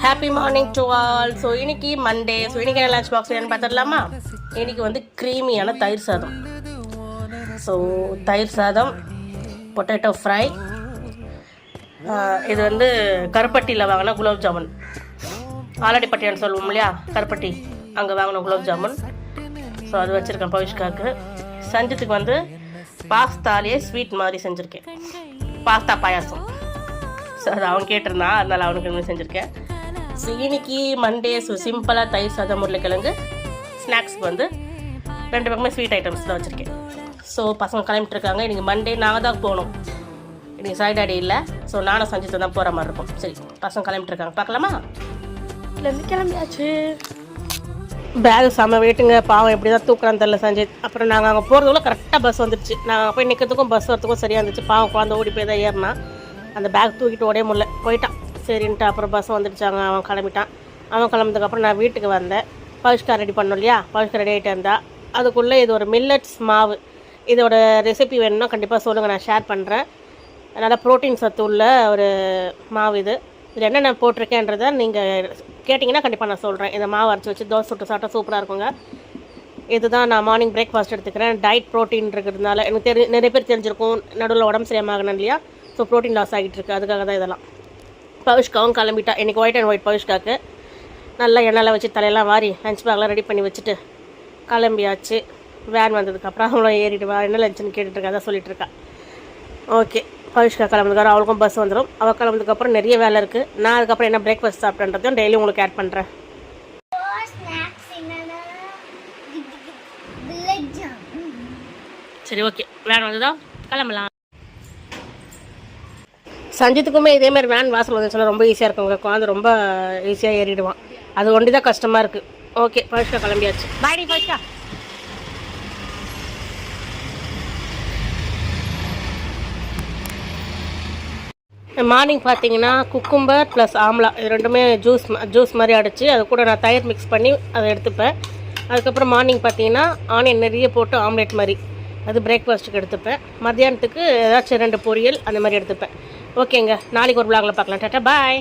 Happy morning to all. So இன்னைக்கு Monday. So இன்னைக்கு என்ன லஞ்ச் பாக்ஸ் என்னன்னு பார்த்துடலாமா? இன்னைக்கு வந்து க்ரீமியான தயிர் சாதம். ஸோ தயிர் சாதம், பொட்டேட்டோ ஃப்ரை, இது வந்து கருப்பட்டியில் வாங்கின குலோப் ஜாமுன், ஆலடிப்பட்டியான்னு சொல்லுவோம் இல்லையா, கருப்பட்டி, அங்கே வாங்கின குலோப் ஜாமுன். ஸோ அது வச்சுருக்கேன் பவிஷ்காவுக்கு. சஞ்சித்துக்கு வந்து பாஸ்தாலேயே ஸ்வீட் மாதிரி செஞ்சுருக்கேன், பாஸ்தா பாயாசம். ஸோ அது அவன் கேட்டிருந்தான், அதனால் அவனுக்கு இன்னும் செஞ்சுருக்கேன். ஸோ இன்னைக்கு மண்டே. ஸோ சிம்பிளாக தயிர் சாதம், உருளைக்கிழங்கு. ஸ்நாக்ஸ்க்கு வந்து 2 பக்கமே ஸ்வீட் ஐட்டம்ஸ் தான் வச்சுருக்கேன். ஸோ பசங்க கிளம்பிட்டுருக்காங்க. இன்றைக்கி மண்டே நாங்கள் தான் போகணும், இன்றைக்கி சாய்டாடி இல்லை. ஸோ நானும் சஞ்சித்து தான் போகிற மாதிரி இருக்கும். சரி, பசங்க கிளம்பிட்டுருக்காங்க, பார்க்கலாமா? இதுலேருந்து கிளம்பியாச்சு. பேக் செம்ம வெயிட்டுங்க, பாவம் எப்படி தான் தூக்குறான்னு தெரில சஞ்சித். அப்புறம் நாங்கள் அங்கே போகிறதுக்குள்ள கரெக்டாக பஸ் வந்துடுச்சு. நாங்கள் போய் நிற்கிறதுக்கும் பஸ் வரத்துக்கும் சரியாக இருந்துச்சு. பாவம் குழந்தை ஓடி போய் தான் ஏறினா, அந்த பேக் தூக்கிட்டு ஓடே முடியல, போயிட்டான். சரின்ட்டு அப்புறம் பஸ் வந்துடுச்சாங்க, அவன் கிளம்பிட்டான். அவன் கிளம்புறதுக்கப்புறம் நான் வீட்டுக்கு வந்தேன். பவிஷ்கார் ரெடி பண்ணோம் இல்லையா, பவிஷ்கார் ரெடி ஆகிட்டு இருந்தா. அதுக்குள்ளே இது ஒரு மில்லட்ஸ் மாவு. இதோட ரெசிபி வேணும்னா கண்டிப்பாக சொல்லுங்கள், நான் ஷேர் பண்ணுறேன். நல்லா ப்ரோட்டீன் சத்து உள்ள ஒரு மாவு இது. இதில் என்னென்ன போட்டிருக்கேன்றதை நீங்கள் கேட்டிங்கன்னா கண்டிப்பாக நான் சொல்கிறேன். இந்த மாவு அரைச்சி வச்சு தோசை சுட்டு சாப்பிட்டா சூப்பராக இருக்குங்க. இதுதான் நான் மார்னிங் பிரேக்ஃபாஸ்ட் எடுத்துக்கிறேன். டயட் ப்ரோட்டீன் இருக்கிறதுனால எனக்கு நிறைய பேர் தெரிஞ்சிருக்கும், நடுவில் உடம்பு சரியாகணும் இல்லையா. ஸோ ப்ரோட்டீன் லாஸ் ஆகிட்டு இருக்குது, அதுக்காக தான் இதெல்லாம். பவிஷ்காவும் கிளம்பிட்டா. இன்றைக்கி ஒயிட் அண்ட் ஒயிட் பவிஷ்காவுக்கு நல்லா எண்ணெயில் வச்சு தலையெல்லாம் வாரி லஞ்ச் பேக்லாம் ரெடி பண்ணி வச்சுட்டு கிளம்பியாச்சு. வேன் வந்ததுக்கப்புறம் அவங்களும் ஏறிட்டு வா, என்ன லஞ்சுன்னு கேட்டுட்ருக்கா, அதான் சொல்லிட்டுருக்கா. ஓகே, பவிஷ்கா கிளம்புறதுக்காக அவளுக்கும் பஸ் வந்துடும். அவள் கிளம்புறதுக்கப்புறம் நிறைய வேலை இருக்குது. நான் அதுக்கப்புறம் என்ன பிரேக்ஃபாஸ்ட் சாப்பிட்றதையும் டெய்லி உங்களுக்கு ஆட் பண்ணுறேன். சரி, ஓகே, வேன் வந்ததும் கிளம்பலாம். சஞ்சித்துக்குமே இதேமாதிரி வேன் வாசல் வந்துச்சுன்னா ரொம்ப ஈஸியாக இருக்குங்க. குழந்தை ரொம்ப ஈஸியாக ஏறிடுவான். அது ஒண்டி தான் கஷ்டமாக இருக்குது. ஓகே, பவிஷ்கா கிளம்பியாச்சு. பாய்டி பவிஷ்கா. மார்னிங் பார்த்தீங்கன்னா குக்கும்பர் ப்ளஸ் ஆம்லா இது ரெண்டுமே ஜூஸ் மாதிரி அடித்து அது கூட நான் தயிர் மிக்ஸ் பண்ணி அதை எடுத்துப்பேன். அதுக்கப்புறம் மார்னிங் பார்த்தீங்கன்னா ஆனியன் நிறைய போட்டு ஆம்லேட் மாதிரி அது பிரேக்ஃபாஸ்ட்டுக்கு எடுத்துப்பேன். மத்தியானத்துக்கு ஏதாச்சும் 2 பொரியல் அந்த மாதிரி எடுத்துப்பேன். ஓகேங்க, நாளைக்கு ஒரு vlogல பார்க்கலாம். டாட்டா, பாய்.